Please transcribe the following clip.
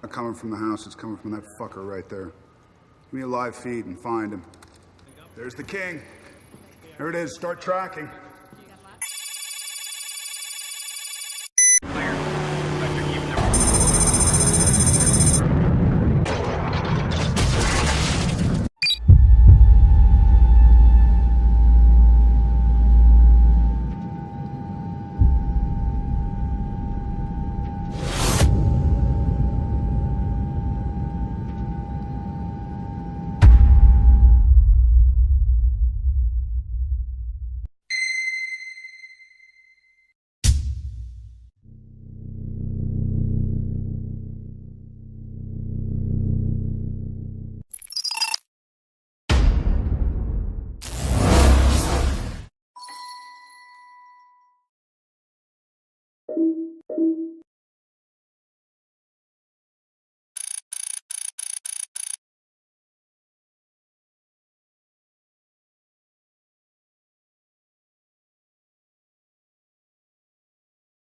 Not coming from the house, it's coming from that fucker right there. Give me a live feed and find him. There's the king. There it is, start tracking.